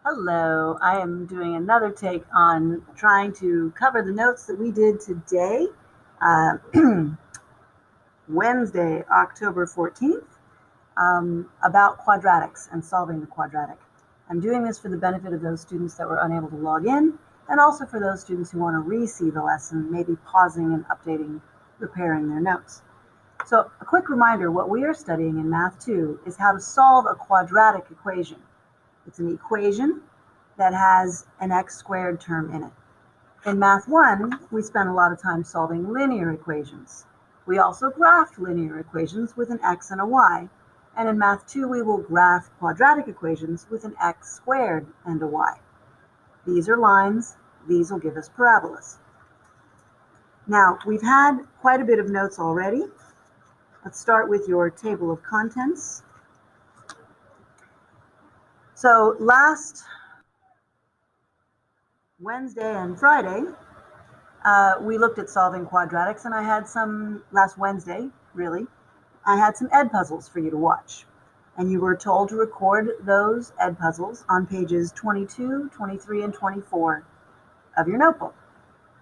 Hello, I am doing another take on trying to cover the notes that we did today, uh, Wednesday, October 14th, about quadratics and solving the quadratic. I'm doing this for the benefit of those students that were unable to log in, and also for those students who want to re-see the lesson, maybe pausing and updating, repairing their notes. So a quick reminder, what we are studying in Math 2 is how to solve a quadratic equation. It's an equation that has an x squared term in it. In Math 1, we spent a lot of time solving linear equations. We also graphed linear equations with an x and a y. And in Math 2, we will graph quadratic equations with an x squared and a y. These are lines. These will give us parabolas. Now, we've had quite a bit of notes already. Let's start with your table of contents. So last Wednesday and Friday, we looked at solving quadratics, and I had last Wednesday, really, I had some ed puzzles for you to watch. And you were told to record those ed puzzles on pages 22, 23, and 24 of your notebook.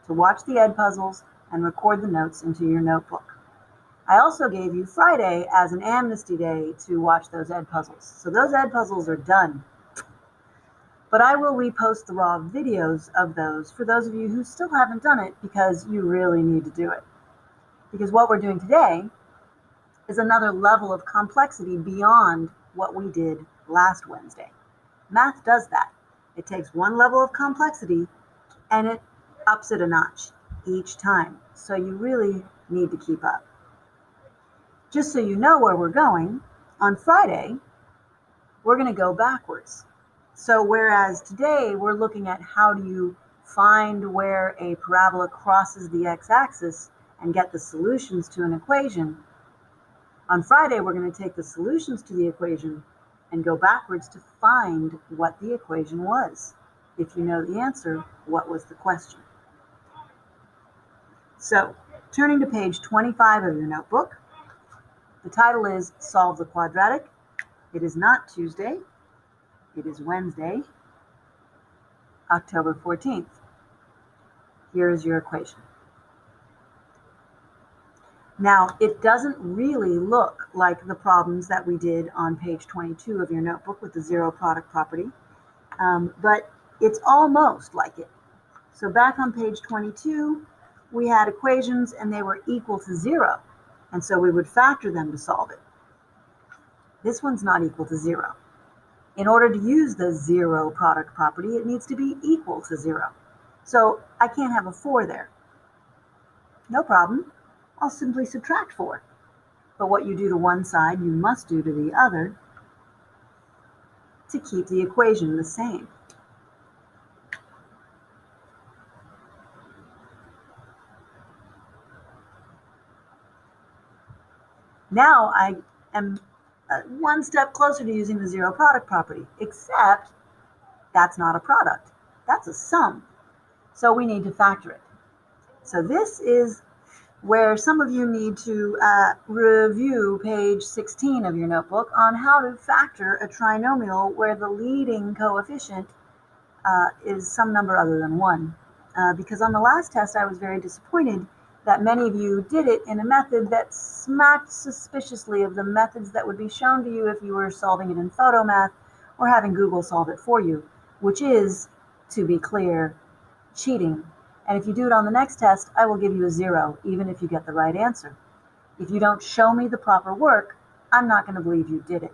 To watch the ed puzzles and record the notes into your notebook. I also gave you Friday as an amnesty day to watch those ed puzzles. So those ed puzzles are done. But I will repost the raw videos of those for those of you who still haven't done it because you really need to do it. Because what we're doing today is another level of complexity beyond what we did last Wednesday. Math does that. It takes one level of complexity and it ups it a notch each time. So you really need to keep up. Just so you know where we're going, on Friday, we're going to go backwards. So whereas today we're looking at how do you find where a parabola crosses the x-axis and get the solutions to an equation, on Friday we're going to take the solutions to the equation and go backwards to find what the equation was. If you know the answer, what was the question? So, turning to page 25 of your notebook, the title is Solve the Quadratic. It is not Tuesday. It is Wednesday, October 14th. Here is your equation. Now, it doesn't really look like the problems that we did on page 22 of your notebook with the zero product property, but it's almost like it. So back on page 22, we had equations and they were equal to 0, and so we would factor them to solve it. This one's not equal to 0. In order to use the zero product property, it needs to be equal to 0. So I can't have a 4 there. No problem. I'll simply subtract 4. But what you do to one side, you must do to the other to keep the equation the same. Now I am one step closer to using the zero product property, except that's not a product. That's a sum. So we need to factor it. So this is where some of you need to review page 16 of your notebook on how to factor a trinomial where the leading coefficient is some number other than 1. Because on the last test, I was very disappointed that many of you did it in a method that smacked suspiciously of the methods that would be shown to you if you were solving it in PhotoMath or having Google solve it for you, which is, to be clear, cheating. And if you do it on the next test, I will give you a 0, even if you get the right answer. If you don't show me the proper work, I'm not going to believe you did it.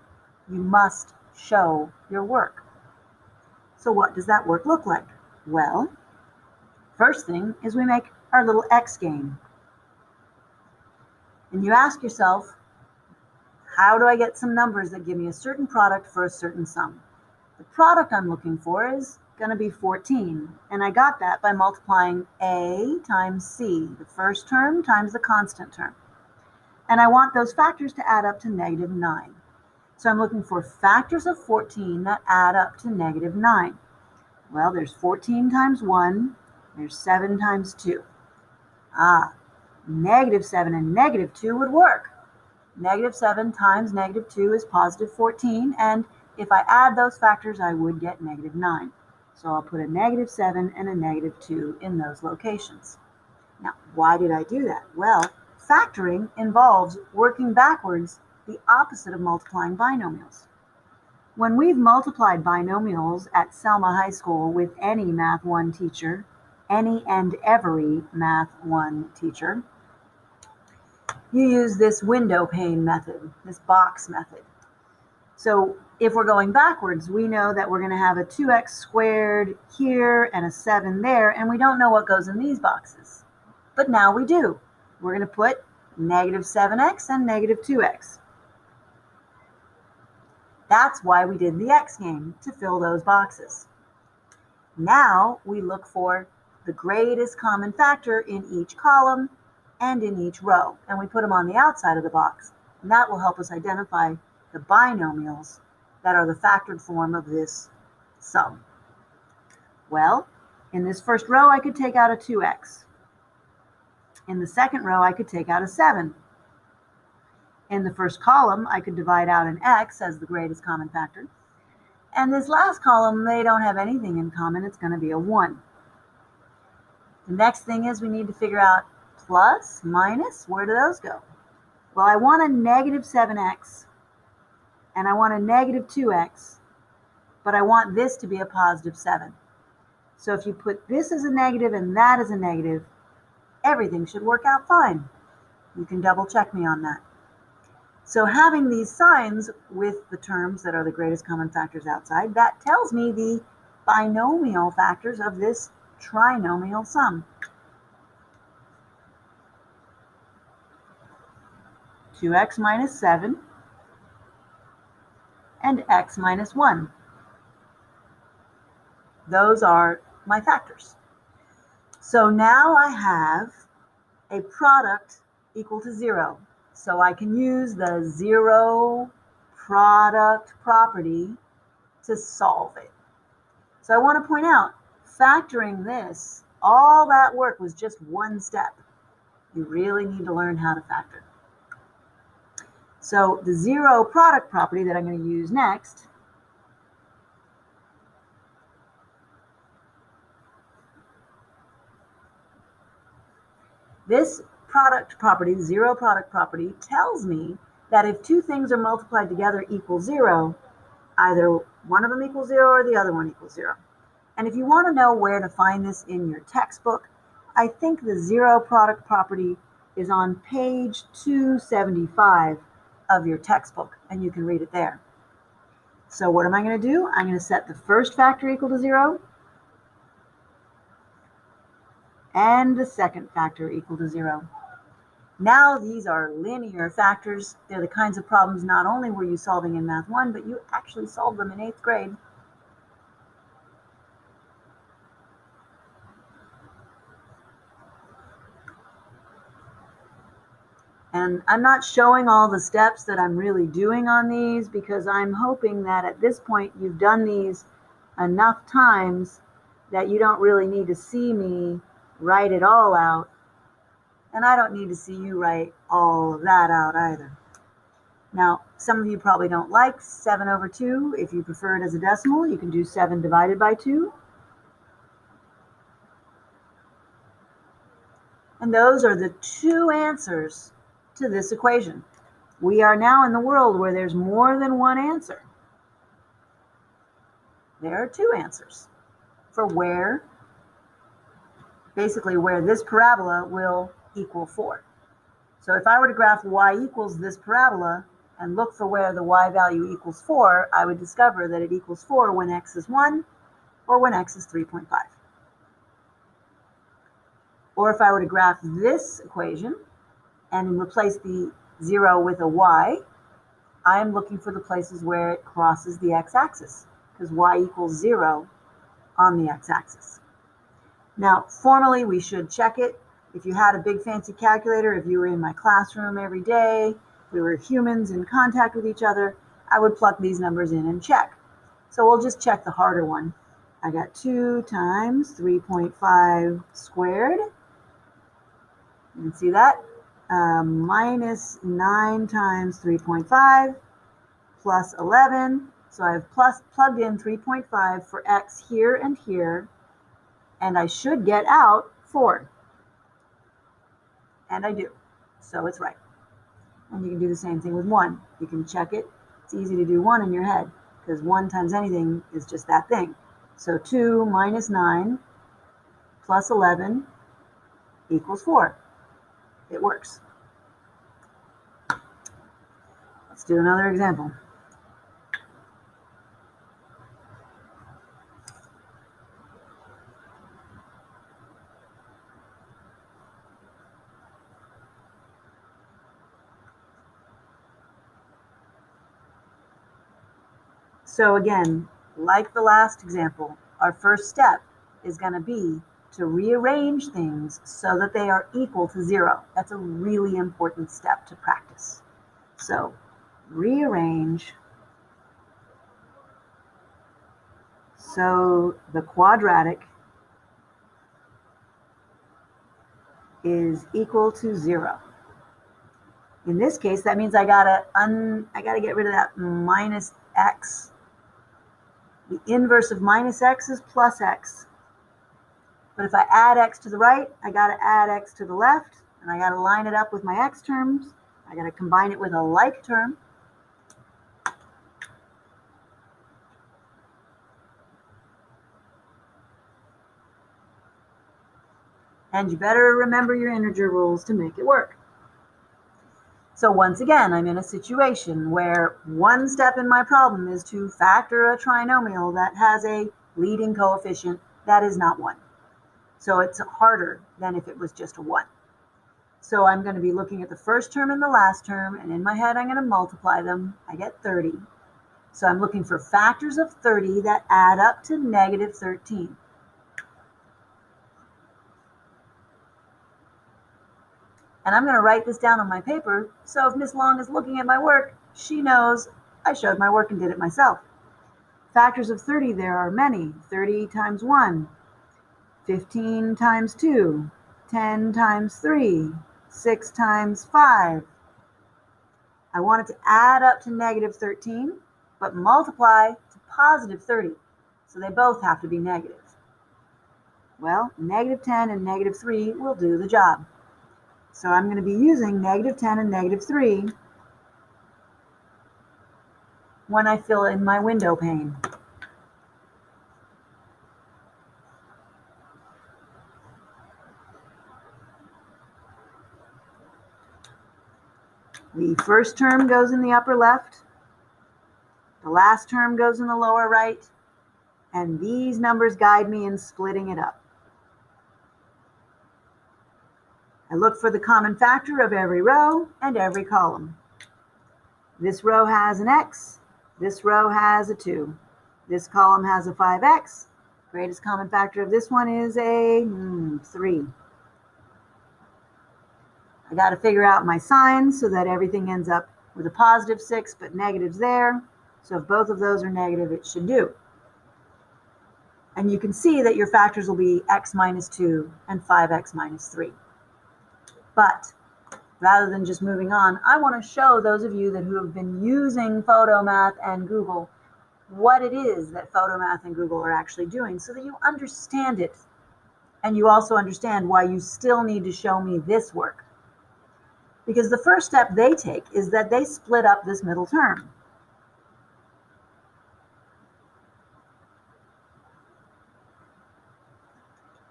You must show your work. So what does that work look like? Well, first thing is we make our little X game. And you ask yourself, how do I get some numbers that give me a certain product for a certain sum? The product I'm looking for is going to be 14. And I got that by multiplying A times C, the first term times the constant term. And I want those factors to add up to -9. So I'm looking for factors of 14 that add up to -9. Well, there's 14 times 1, there's 7 times 2. -7 and -2 would work. -7 times -2 is +14, and if I add those factors, I would get -9. So I'll put a -7 and a -2 in those locations. Now, why did I do that? Well, factoring involves working backwards, the opposite of multiplying binomials. When we've multiplied binomials at Selma High School with any Math 1 teacher, any and every Math 1 teacher, you use this window pane method, this box method. So if we're going backwards, we know that we're going to have a 2x squared here and a 7 there, and we don't know what goes in these boxes. But now we do. We're going to put -7x and -2x. That's why we did the X game, to fill those boxes. Now we look for the greatest common factor in each column and in each row, and we put them on the outside of the box. And that will help us identify the binomials that are the factored form of this sum. Well, in this first row, I could take out a 2x. In the second row, I could take out a 7. In the first column, I could divide out an x as the greatest common factor. And this last column, they don't have anything in common. It's going to be a 1. The next thing is we need to figure out plus, minus. Where do those go? Well, I want a -7x, and I want a -2x, but I want this to be a +7. So if you put this as a negative and that as a negative, everything should work out fine. You can double check me on that. So having these signs with the terms that are the greatest common factors outside, that tells me the binomial factors of this trinomial sum. 2x minus 7 and x minus 1. Those are my factors. So now I have a product equal to 0. So I can use the zero product property to solve it. So I want to point out, factoring this, all that work was just one step. You really need to learn how to factor. So the zero product property that I'm going to use next this product property, the zero product property, tells me that if two things are multiplied together equals 0, either one of them equals 0 or the other one equals 0. And if you want to know where to find this in your textbook, I think the zero product property is on page 275 of your textbook, and you can read it there. So what am I going to do? I'm going to set the first factor equal to 0 and the second factor equal to 0. Now these are linear factors. They're the kinds of problems not only were you solving in Math 1, but you actually solved them in 8th grade. And I'm not showing all the steps that I'm really doing on these because I'm hoping that at this point you've done these enough times that you don't really need to see me write it all out. And I don't need to see you write all of that out either. Now, some of you probably don't like 7 over 2. If you prefer it as a decimal, you can do 7 divided by 2. And those are the two answers to this equation. We are now in the world where there's more than one answer. There are two answers for basically where this parabola will equal 4. So if I were to graph y equals this parabola and look for where the y value equals 4, I would discover that it equals 4 when x is 1 or when x is 3.5. Or if I were to graph this equation and replace the 0 with a y, I'm looking for the places where it crosses the x-axis, because y equals 0 on the x-axis. Now, formally, we should check it. If you had a big fancy calculator, if you were in my classroom every day, we were humans in contact with each other, I would plug these numbers in and check. So we'll just check the harder one. I got 2 times 3.5 squared. You can see that. Minus 9 times 3.5 plus 11 So I've plugged in 3.5 for x here and here, and I should get out 4. And I do. So it's right. And you can do the same thing with 1. You can check it. It's easy to do 1 in your head, because 1 times anything is just that thing. So 2 minus 9 plus 11 equals 4. It works. Let's do another example. So again, like the last example, our first step is going to be to rearrange things so that they are equal to 0. That's a really important step to practice. So rearrange so the quadratic is equal to 0. In this case, that means I gotta get rid of that minus x. The inverse of minus x is plus x. But if I add x to the right, I got to add x to the left, and I got to line it up with my x terms. I got to combine it with a like term. And you better remember your integer rules to make it work. So once again, I'm in a situation where one step in my problem is to factor a trinomial that has a leading coefficient that is not 1. So it's harder than if it was just a 1. So I'm going to be looking at the first term and the last term, and in my head I'm going to multiply them. I get 30. So I'm looking for factors of 30 that add up to negative 13. And I'm going to write this down on my paper, so if Miss Long is looking at my work, she knows I showed my work and did it myself. Factors of 30, there are many. 30 times 1, 15 times 2, 10 times 3, 6 times 5. I want it to add up to negative 13, but multiply to positive 30. So they both have to be negative. Well, negative 10 and negative 3 will do the job. So I'm going to be using negative 10 and negative 3 when I fill in my window pane. The first term goes in the upper left, the last term goes in the lower right, and these numbers guide me in splitting it up. I look for the common factor of every row and every column. This row has an x, this row has a 2, this column has a 5x, greatest common factor of this one is a 3. I got to figure out my signs so that everything ends up with a positive 6, but negatives there. So if both of those are negative, it should do. And you can see that your factors will be x minus 2 and 5x minus 3. But rather than just moving on, I want to show those of you who have been using Photomath and Google what it is that Photomath and Google are actually doing so that you understand it. And you also understand why you still need to show me this work. Because the first step they take is that they split up this middle term.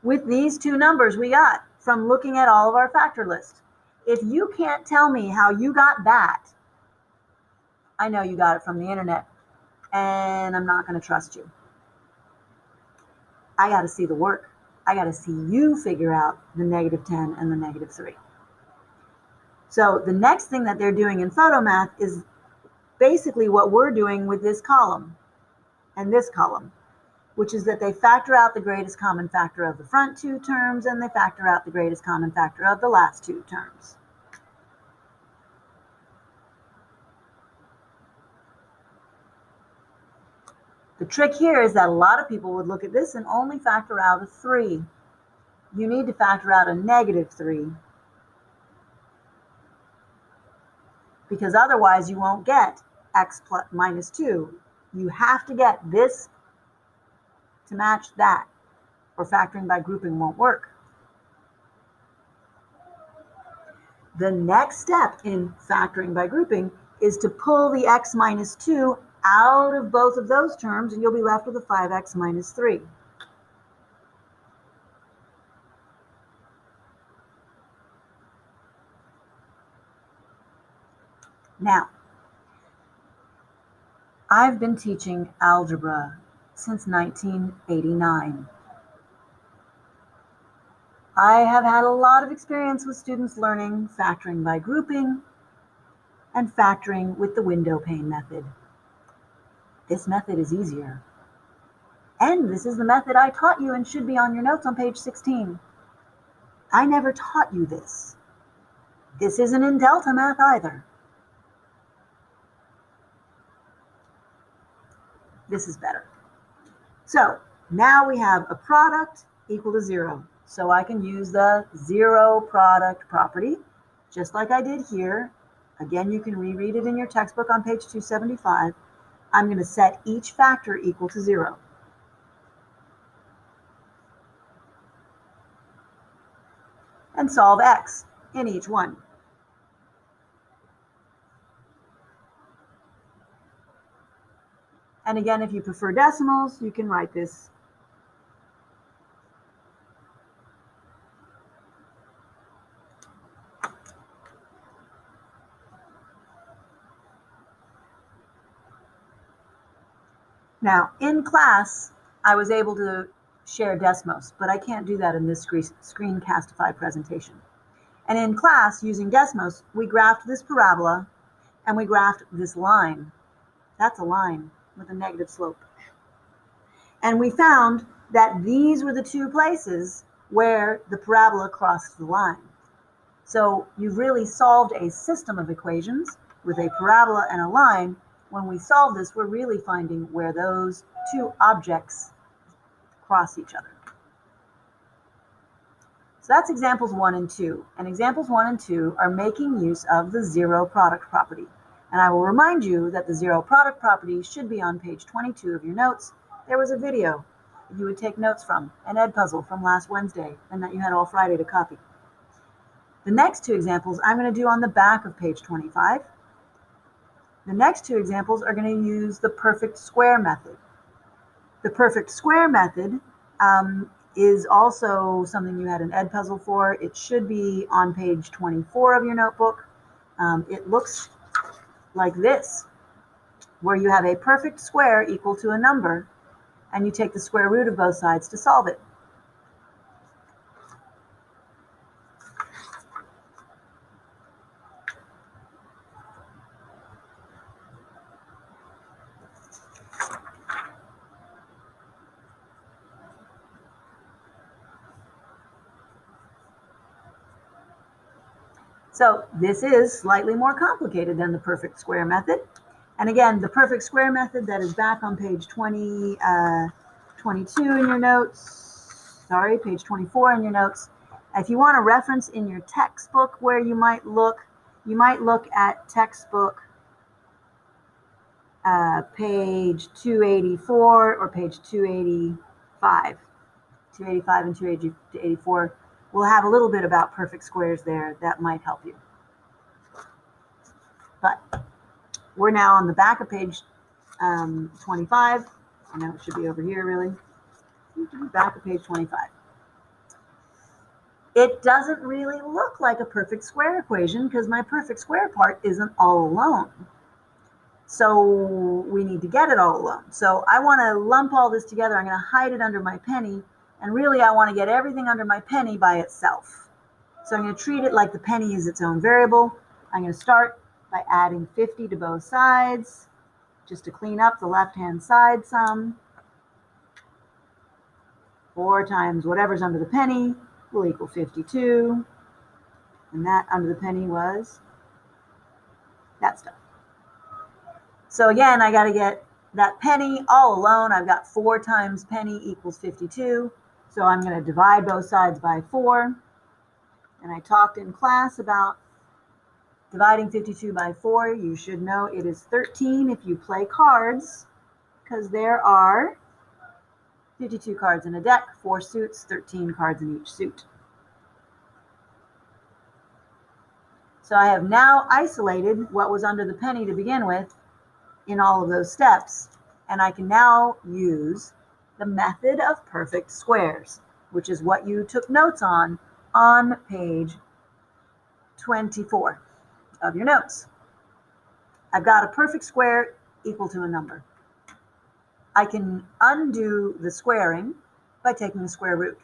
With these two numbers we got from looking at all of our factor list. If you can't tell me how you got that, I know you got it from the internet, and I'm not going to trust you. I got to see the work. I got to see you figure out the negative 10 and the negative 3. So the next thing that they're doing in Photomath is basically what we're doing with this column and this column, which is that they factor out the greatest common factor of the front two terms and they factor out the greatest common factor of the last two terms. The trick here is that a lot of people would look at this and only factor out a 3. You need to factor out a negative 3, because otherwise you won't get x minus 2. You have to get this to match that, or factoring by grouping won't work. The next step in factoring by grouping is to pull the x minus 2 out of both of those terms, and you'll be left with a 5x minus 3. Now, I've been teaching algebra since 1989. I have had a lot of experience with students learning factoring by grouping and factoring with the window pane method. This method is easier. And this is the method I taught you and should be on your notes on page 16. I never taught you this. This isn't in Delta Math either. This is better. So now we have a product equal to 0. So I can use the zero product property, just like I did here. Again, you can reread it in your textbook on page 275. I'm going to set each factor equal to 0. And solve x in each one. And again, if you prefer decimals, you can write this. Now, in class, I was able to share Desmos, but I can't do that in this screencastify presentation. And in class, using Desmos, we graphed this parabola, and we graphed this line. That's a line with a negative slope. And we found that these were the two places where the parabola crossed the line. So you've really solved a system of equations with a parabola and a line. When we solve this, we're really finding where those two objects cross each other. So that's examples 1 and 2. And examples 1 and 2 are making use of the zero product property. And I will remind you that the zero product property should be on page 22 of your notes. There was a video that you would take notes from, an ed puzzle from last Wednesday, and that you had all Friday to copy. The next two examples I'm going to do on the back of page 25. The next two examples are going to use the perfect square method. The perfect square method is also something you had an ed puzzle for. It should be on page 24 of your notebook. It looks like this, where you have a perfect square equal to a number, and you take the square root of both sides to solve it. So this is slightly more complicated than the perfect square method. And again, the perfect square method that is back on page 22 in your notes, page 24 in your notes. If you want a reference in your textbook where you might look at textbook page 284 or page 285. 285 and 284. We'll have a little bit about perfect squares there that might help you. But we're now on the back of page 25. I know it should be over here, really. Back of page 25. It doesn't really look like a perfect square equation because my perfect square part isn't all alone. So we need to get it all alone. So I want to lump all this together. I'm going to hide it under my penny. And really, I want to get everything under my penny by itself. So I'm going to treat it like the penny is its own variable. I'm going to start by adding 50 to both sides, just to clean up the left-hand side sum. 4 times whatever's under the penny will equal 52. And that under the penny was that stuff. So again, I got to get that penny all alone. I've got 4 times penny equals 52. So I'm going to divide both sides by 4. And I talked in class about dividing 52 by 4. You should know it is 13 if you play cards. because there are 52 cards in a deck, 4 suits, 13 cards in each suit. So I have now isolated what was under the penny to begin with in all of those steps, and I can now use the method of perfect squares, which is what you took notes on page 24 of your notes. I've got a perfect square equal to a number. I can undo the squaring by taking the square root.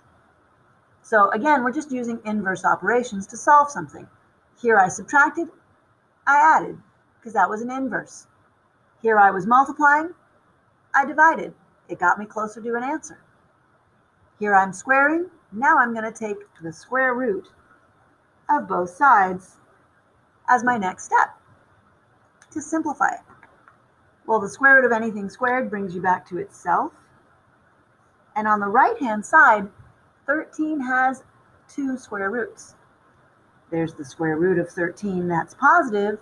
So again, we're just using inverse operations to solve something. Here I subtracted, I added, because that was an inverse. Here I was multiplying, I divided. It got me closer to an answer. Here I'm squaring, now I'm going to take the square root of both sides as my next step to simplify it. Well, the square root of anything squared brings you back to itself. And on the right-hand side, 13 has 2 square roots. There's the square root of 13 that's positive,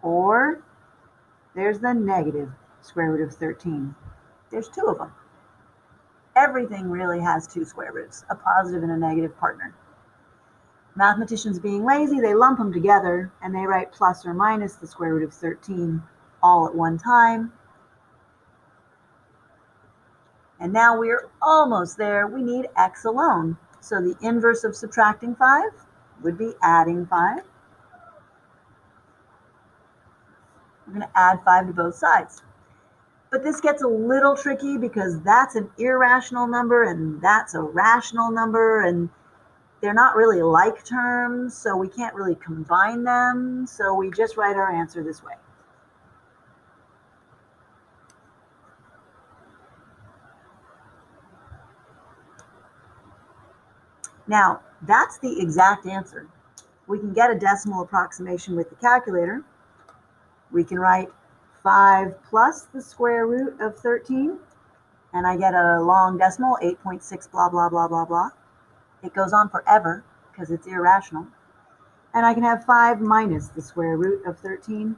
or there's the negative square root of 13. There's 2 of them. Everything really has 2 square roots, a positive and a negative partner. Mathematicians being lazy, they lump them together and they write plus or minus the square root of 13 all at one time. And now we're almost there. We need x alone. So the inverse of subtracting 5 would be adding 5. We're going to add 5 to both sides. But this gets a little tricky because that's an irrational number and that's a rational number, and they're not really like terms, so we can't really combine them. So we just write our answer this way. Now, that's the exact answer. We can get a decimal approximation with the calculator. We can write 5 plus the square root of 13, and I get a long decimal, 8.6 blah, blah, blah, blah, blah. It goes on forever because it's irrational. And I can have 5 minus the square root of 13.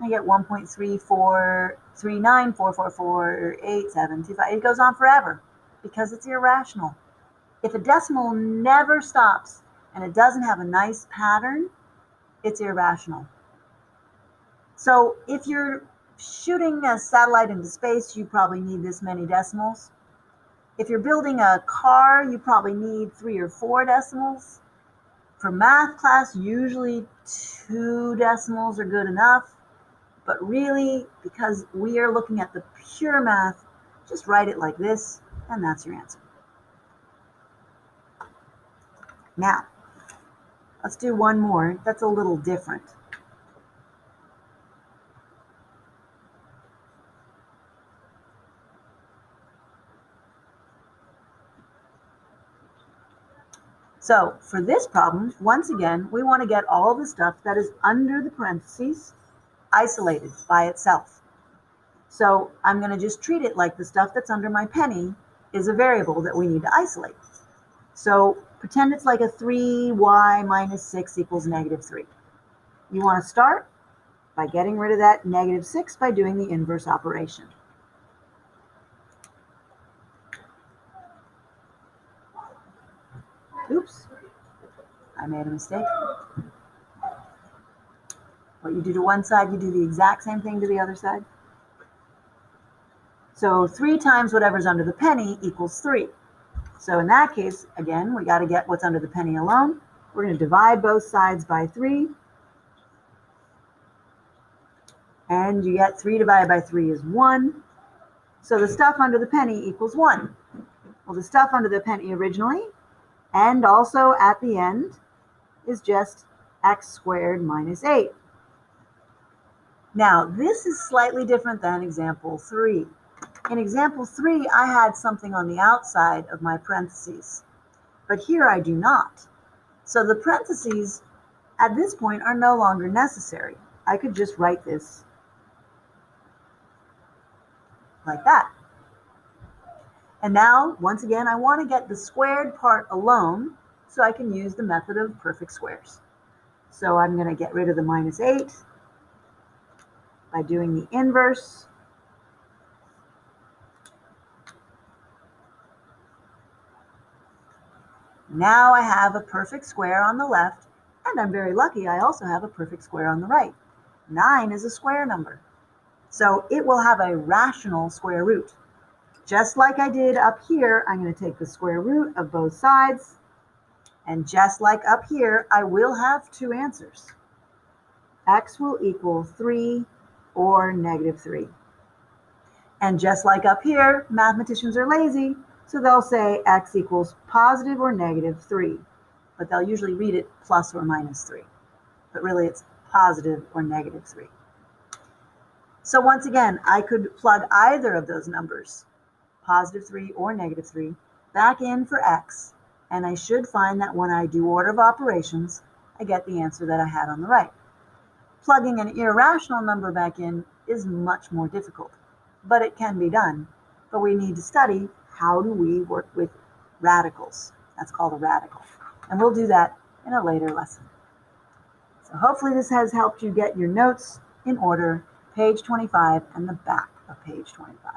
I get 1.34394448725. It goes on forever because it's irrational. If a decimal never stops and it doesn't have a nice pattern, it's irrational. So if you're shooting a satellite into space, you probably need this many decimals. If you're building a car, you probably need 3 or 4 decimals. For math class, usually 2 decimals are good enough. But really, because we are looking at the pure math, just write it like this, and that's your answer. Now, let's do one more that's a little different. So for this problem, once again, we want to get all the stuff that is under the parentheses isolated by itself. So I'm going to just treat it like the stuff that's under my penny is a variable that we need to isolate. So pretend it's like a 3y minus 6 equals negative 3. You want to start by getting rid of that negative 6 by doing the inverse operation. Oops, I made a mistake. What you do to one side, you do the exact same thing to the other side. So 3 times whatever's under the penny equals 3. So in that case, again, we got to get what's under the penny alone. We're going to divide both sides by 3. And you get 3 divided by 3 is 1. So the stuff under the penny equals 1. Well, the stuff under the penny originally and also at the end is just x squared minus 8. Now, this is slightly different than example 3. In example 3, I had something on the outside of my parentheses, but here I do not. So the parentheses at this point are no longer necessary. I could just write this like that. And now, once again, I want to get the squared part alone so I can use the method of perfect squares. So I'm going to get rid of the minus 8 by doing the inverse. Now I have a perfect square on the left, and I'm very lucky I also have a perfect square on the right. 9 is a square number, so it will have a rational square root. Just like I did up here, I'm going to take the square root of both sides, and just like up here, I will have two answers. X will equal 3 or negative 3. And just like up here, mathematicians are lazy, so they'll say x equals positive or negative 3, but they'll usually read it plus or minus 3. But really it's positive or negative 3. So once again, I could plug either of those numbers, positive 3 or negative 3, back in for x, and I should find that when I do order of operations, I get the answer that I had on the right. Plugging an irrational number back in is much more difficult, but it can be done. But we need to study how do we work with radicals. That's called a radical. And we'll do that in a later lesson. So hopefully this has helped you get your notes in order, page 25 and the back of page 25.